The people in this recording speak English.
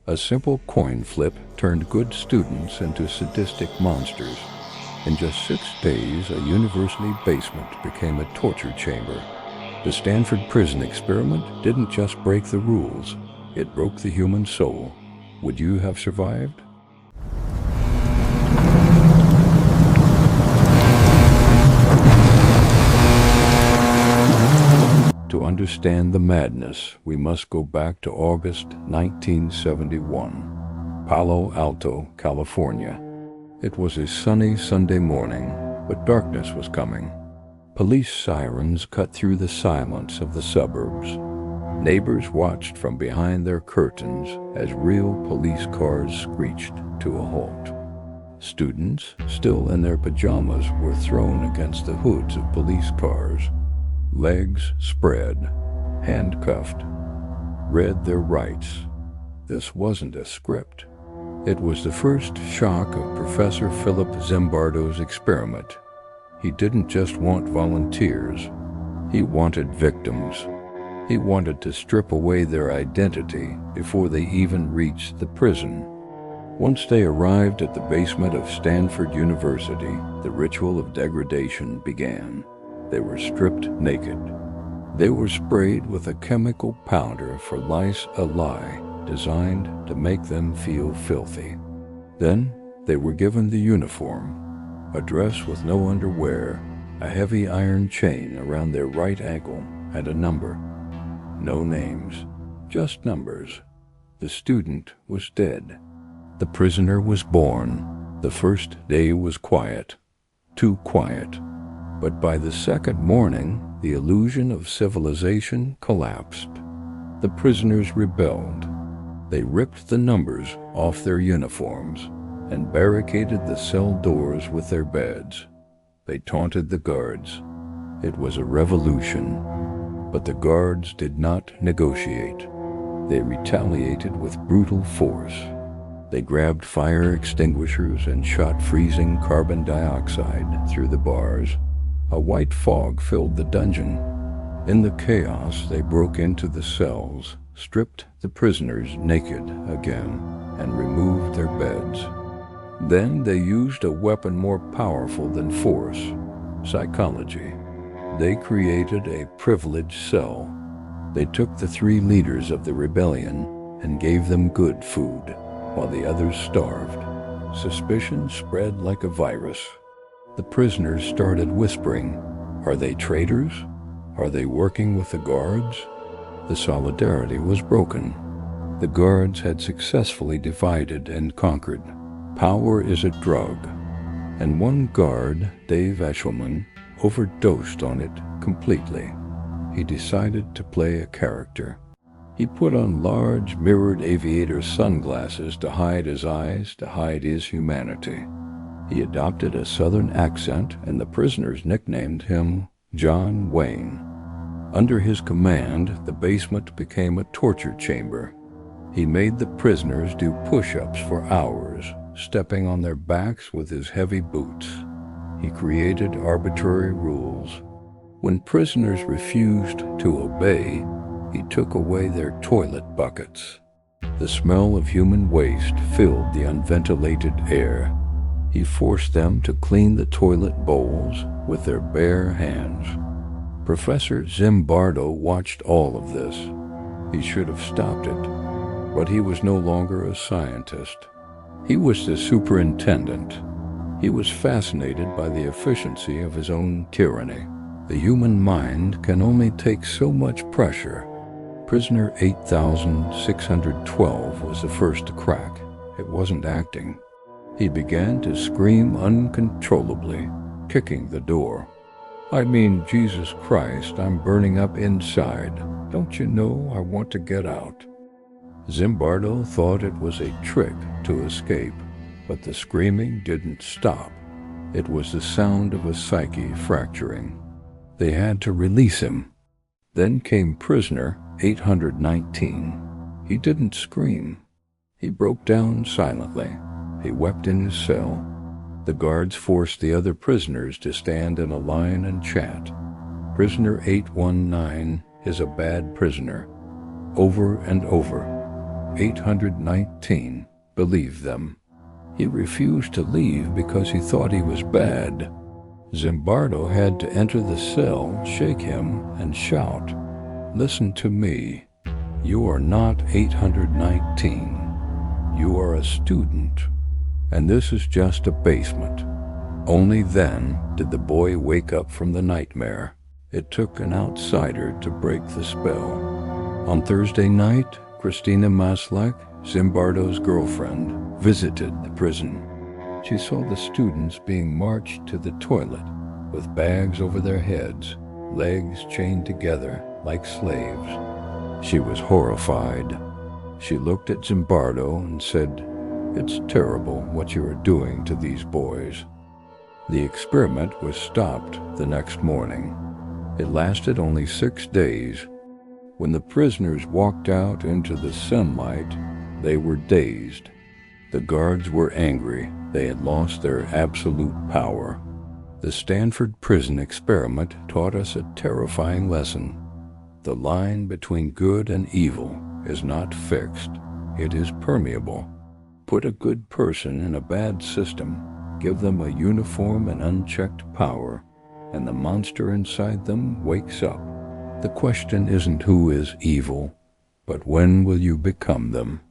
A simple coin flip turned good students into sadistic monsters. In just 6 days, a university basement became a torture chamber. The Stanford prison experiment didn't just break the rules, it broke the human soul. Would you have survived? To understand the madness, we must go back to August 1971, Palo Alto, California. It was a sunny Sunday morning, but darkness was coming. Police sirens cut through the silence of the suburbs. Neighbors watched from behind their curtains as real police cars screeched to a halt. Students, still in their pajamas, were thrown against the hoods of police cars. Legs spread, handcuffed, read their rights. This wasn't a script. It was the first shock of Professor Philip Zimbardo's experiment. He didn't just want volunteers. He wanted victims. He wanted to strip away their identity before they even reached the prison. Once they arrived at the basement of Stanford University, the ritual of degradation began. They were stripped naked. They were sprayed with a chemical powder for lice alii, designed to make them feel filthy. Then they were given the uniform, a dress with no underwear, a heavy iron chain around their right ankle, and a number. No names, just numbers. The student was dead. The prisoner was born. The first day was quiet, too quiet. But by the second morning, the illusion of civilization collapsed. The prisoners rebelled. They ripped the numbers off their uniforms and barricaded the cell doors with their beds. They taunted the guards. It was a revolution. But the guards did not negotiate. They retaliated with brutal force. They grabbed fire extinguishers and shot freezing carbon dioxide through the bars. A white fog filled the dungeon. In the chaos, they broke into the cells, stripped the prisoners naked again, and removed their beds. Then they used a weapon more powerful than force: psychology. They created a privileged cell. They took the 3 leaders of the rebellion and gave them good food, while the others starved. Suspicion spread like a virus. The prisoners started whispering, "Are they traitors? Are they working with the guards?" The solidarity was broken. The guards had successfully divided and conquered. Power is a drug, and one guard, Dave Eshelman, overdosed on it completely. He decided to play a character. He put on large mirrored aviator sunglasses to hide his eyes, to hide his humanity. He adopted a southern accent, and the prisoners nicknamed him John Wayne. Under his command, the basement became a torture chamber. He made the prisoners do push-ups for hours, stepping on their backs with his heavy boots. He created arbitrary rules. When prisoners refused to obey, he took away their toilet buckets. The smell of human waste filled the unventilated air. He forced them to clean the toilet bowls with their bare hands. Professor Zimbardo watched all of this. He should have stopped it, but he was no longer a scientist. He was the superintendent. He was fascinated by the efficiency of his own tyranny. The human mind can only take so much pressure. Prisoner 8612 was the first to crack. It wasn't acting. He began to scream uncontrollably, kicking the door. "I mean, Jesus Christ, I'm burning up inside. Don't you know I want to get out?" Zimbardo thought it was a trick to escape, but the screaming didn't stop. It was the sound of a psyche fracturing. They had to release him. Then came prisoner 819. He didn't scream. He broke down silently. He wept in his cell. The guards forced the other prisoners to stand in a line and chat. Prisoner 819 is a bad prisoner. Over and over. 819 believed them. He refused to leave because he thought he was bad. Zimbardo had to enter the cell, shake him, and shout, "Listen to me. You are not 819. You are a student, and this is just a basement." Only then did the boy wake up from the nightmare. It took an outsider to break the spell. On Thursday night, Christina Maslach, Zimbardo's girlfriend, visited the prison. She saw the students being marched to the toilet with bags over their heads, legs chained together like slaves. She was horrified. She looked at Zimbardo and said, "It's terrible what you are doing to these boys." The experiment was stopped the next morning. It lasted only 6 days. When the prisoners walked out into the sunlight, they were dazed. The guards were angry. They had lost their absolute power. The Stanford prison experiment taught us a terrifying lesson. The line between good and evil is not fixed. It is permeable. Put a good person in a bad system, give them a uniform and unchecked power, and the monster inside them wakes up. The question isn't who is evil, but when will you become them?